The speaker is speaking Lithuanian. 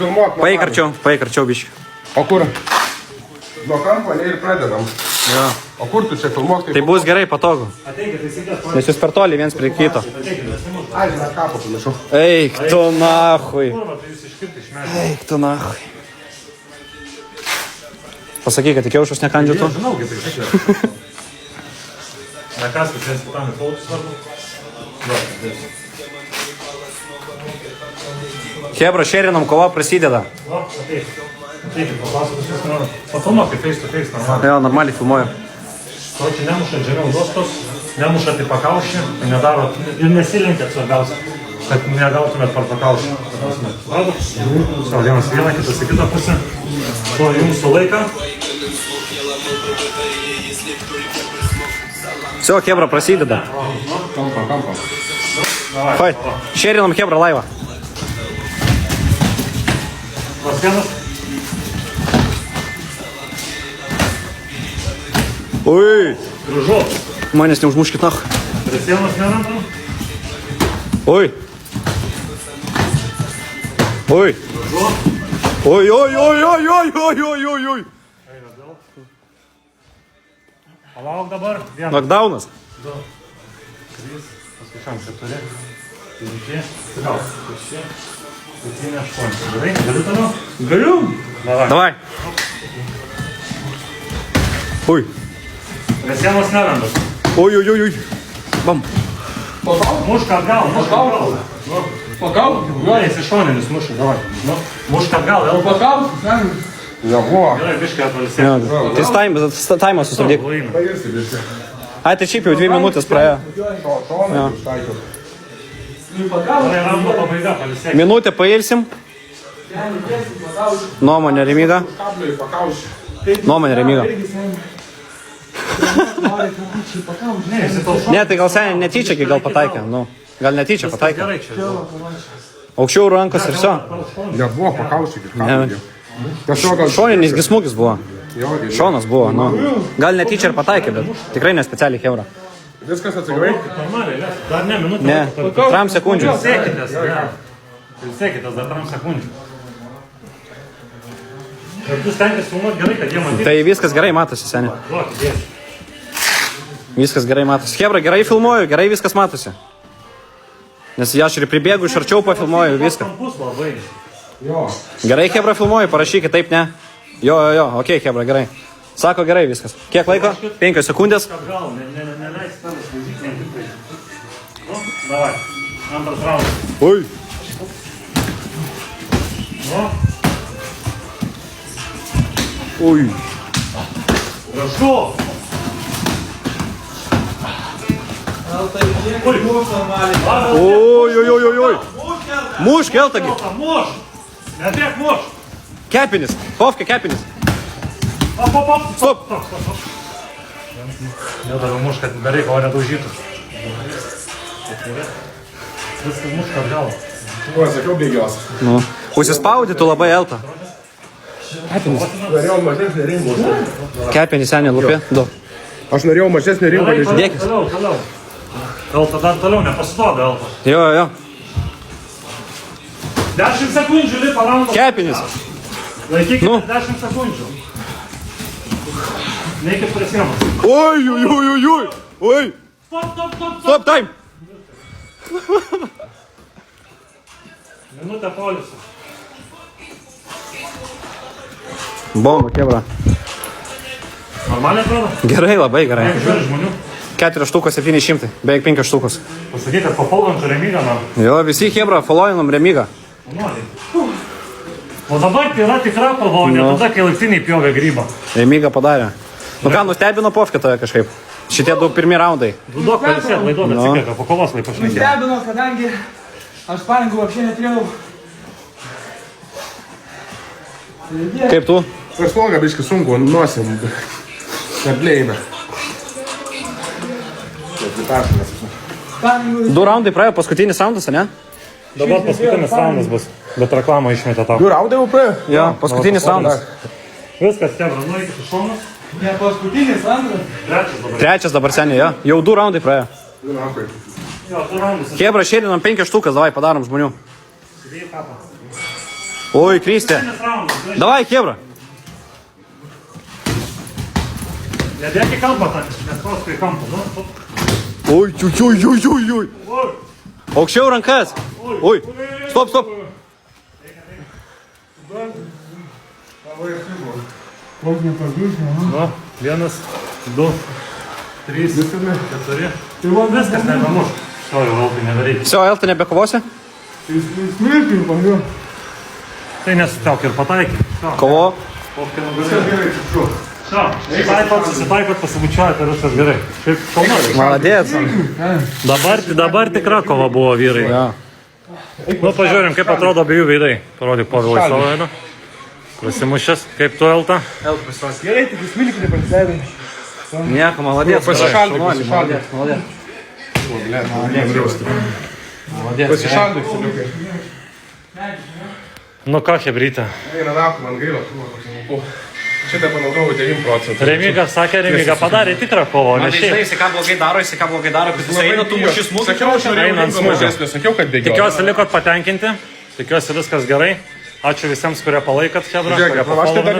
Paeik arčiau biškį. O kur? Nuo kampo ne ir pradedam. Jo. O kur tu čia filmuok? Tai bus gerai, patogu. Nes jūs per toli viens prie kito. Ai, žinai, ką papamiršau. Eik tu nahui. Eik tu nahui. Pasakyk, kad tik kiaušus nekandžiuotų. Žinau, kaip tai sakė. Nekas, kad viens kitam į tautų svarbu. Hebra, šerinam kova prasideda. O, ateik, papasakos jūs noriu. Pafilmuok, kaip face to face, normaliai. Jo, normaliai filmuoju. Tokį nemušat žemiau dostos, nemušat į pakaušį, nedarot ir nesilinkėt svarbiausia, kad negautumėt per pakaušį. Supratot? Savo vienas vieną, kitas į kitą pusę. To jūsų laiką. Все, Hebra prasideda. Kampa. Fai, šerinam Hebra laivą. Pas vienas. Ui, Gražu. manęs neužmuškit nach. Prie sienos nerantam. Ui. Ui. Gražu. Oi, oi, oi, oi, oi, oi, oi, oi, oi. Eina vėl. Palauk dabar. Vienas. Knockdownas. 2, 3, paskaičiam 4, 5, gal 6, 7, 8. Gerai, galiu toliau? Galiu. Davai. Давай. Ui. Prie sienos nerandas. Oi, oi, oi, oi. Bam. Mušk atgal, mušk atgal. Nu, Pakau? ne, jis iš šoninis mušk, davai. Nu, mušk atgal, vėl. Pakau? Nebuvo. Gerai, biškai atvalsėt. Tai taimas sustabdyk. Pairsi viską. Ai, tai šiaip jau 2 minutės praėjo. Šoną ištaikiau. Gerai, rando pabaiga, palisėk. Minutę pailsim. Nuomonė Remiga. Kabliai pakaušį. Nuomonė Remiga. Ne, jis tau šoną. Ne, tai gal seniai netyčia, kai gal pataikė. Nu, gal netyčia pataikė. Gerai, čia. Aukščiau rankos ir viso. Nebuvo pakaušį kaip kabliai. Tiesiog gal... Šoninis smūgis buvo. Jo, Šonas buvo, nu. Gal netyčia ir pataikė, bet tikrai nespecialiai Hebra. Viskas atsigarai? Normaliai, nes dar ne minutę. Ne, 3 sekundžių. Ilsėkitės, ne. Ilsėkitės dar 3 sekundžių. Ir tu stengiasi filmuoti gerai, kad jie matytų. Tai viskas gerai matosi, seniai. Duok, dėsi. Viskas gerai matosi. Hebra, gerai filmuoju, gerai viskas matosi. Nes aš ir pribėgu iš arčiau pafilmuoju viską. Kampus labai. Jo. Gerai, Hebra, filmuoju, parašykit taip, ne? Jo, okei, Hebra, gerai. Sako gerai viskas. Kiek laiko? 5 sekundės. Atgal, neleis tavęs važyti, ne tik tai. Nu, davai. Antras raundas. Ui. Nu, Ui. gražu. Oi. Mušk, Eltagi. Muš. Nebėk, muš. Kepinis. Pofke, kepinis. Op. Stop. Nedaviau muš, kad bereikalo nedaužytų. Viskas muš, kad gal. Ko, sakiau bėgios. Nu. Užsispaudi tu labai Elta. Norėjau mažesnį ringą. Kepinis, seniai, lupė. Du. Aš norėjau mažesnį ringą. Dėkis. Toliau. Elta dar toliau, nepasiduoda Elta. Jo. 10 sekundžių lipa raundas. Kepinis. Laikykite Nu. 10 sekundžių. Neikit prie sienos. Oi. Oi. Stop, time. Minutę polisio. Bomba, Hebra. Normaliai atrodo? Gerai, labai gerai. Kiek žiūri žmonių? 4 štukos 700. Beveik 5 štukos. Pasakyk, kad papaldančių Remygą man. Jo, visi Hebra followinam Remigą. Nori. O dabar tai yra tikra pavonė, tada kai laiptiniai pjovė grybą. Remiga padarė. Nu ką, nustebino Pofke tave kažkaip. Šitie 2 pirmi raundai. Duok palisėt, laiduok, atsikėka, po kovos lai pašnekė. Stebino, kadangi aš sparingų apšiai neturėjau. Kaip tu? Per slogą biškai sunku, nosim. Neblėjime. Sparingų 2 raundai praėjo, paskutinis raundas, ne? Dabar paskutinis raundas bus, bet reklamą išmetė tau. 2 raundai jau praėjo? Jo, paskutinis raundas. Viskas, Hebra, nueikit iš šonos. ne paskutinis, antras. Trečias dabar. 3 dabar seniai, jo. Jau 2 raundai praėjo. 2 raundai. Jo, 2 raundus. Hebra, šiandien 5 štukas, davai padarom žmonių. Sėdėjai kapą. Ой, Kristė. Davai, Hebra. Nedėk į kampą, nes paskui į kampą. Nu, Oi, oi. Aukščiau rankas. Oi, stop. nu, 1, 2, 3, 4. Viskas nebemuš. Šio jau Eltai nebereikia. Все, Elta nebekovosi? Smilkim, pagaliau. Tai nesutauk ir pataiky. Kovo. Gerai, čiupčiu. Susitaikot, pasibučiuojat ir viskas gerai. Kaip šaunuolis. Молодец. Dabar tikra kova buvo vyrai. Ja. Nu, pažiūrim, kaip atrodo abiejų veidai. Parodyk Povilai savo veidą. Prasimušęs, kaip tu Elta. Gerai, tik smilkite pasileidai. Nieko, молодец. Pasišaldyk, Šaunuolis, pasišaldyk. молодец. Молодец. Pasišaldyk, siliukai. Nu ką, Hebrytė. Eina naku, man gaila. Šitą panaudojau 9%. Remiga sakė, Remiga padarė tikrą kovą, ne Žinai, šiaip. jisai ką blogai daro, kai jisai eina, tu muši smūgį. Sakiau, aš norėjau Einant rimto mažesnio, sakiau, kad bėgiau. Tikiuosi likot patenkinti, tikiuosi viskas gerai. Ačiū visiems, kurie palaikot Hebrą, Žiūrėkit, kurie nu, aš tai dar pafolowinat.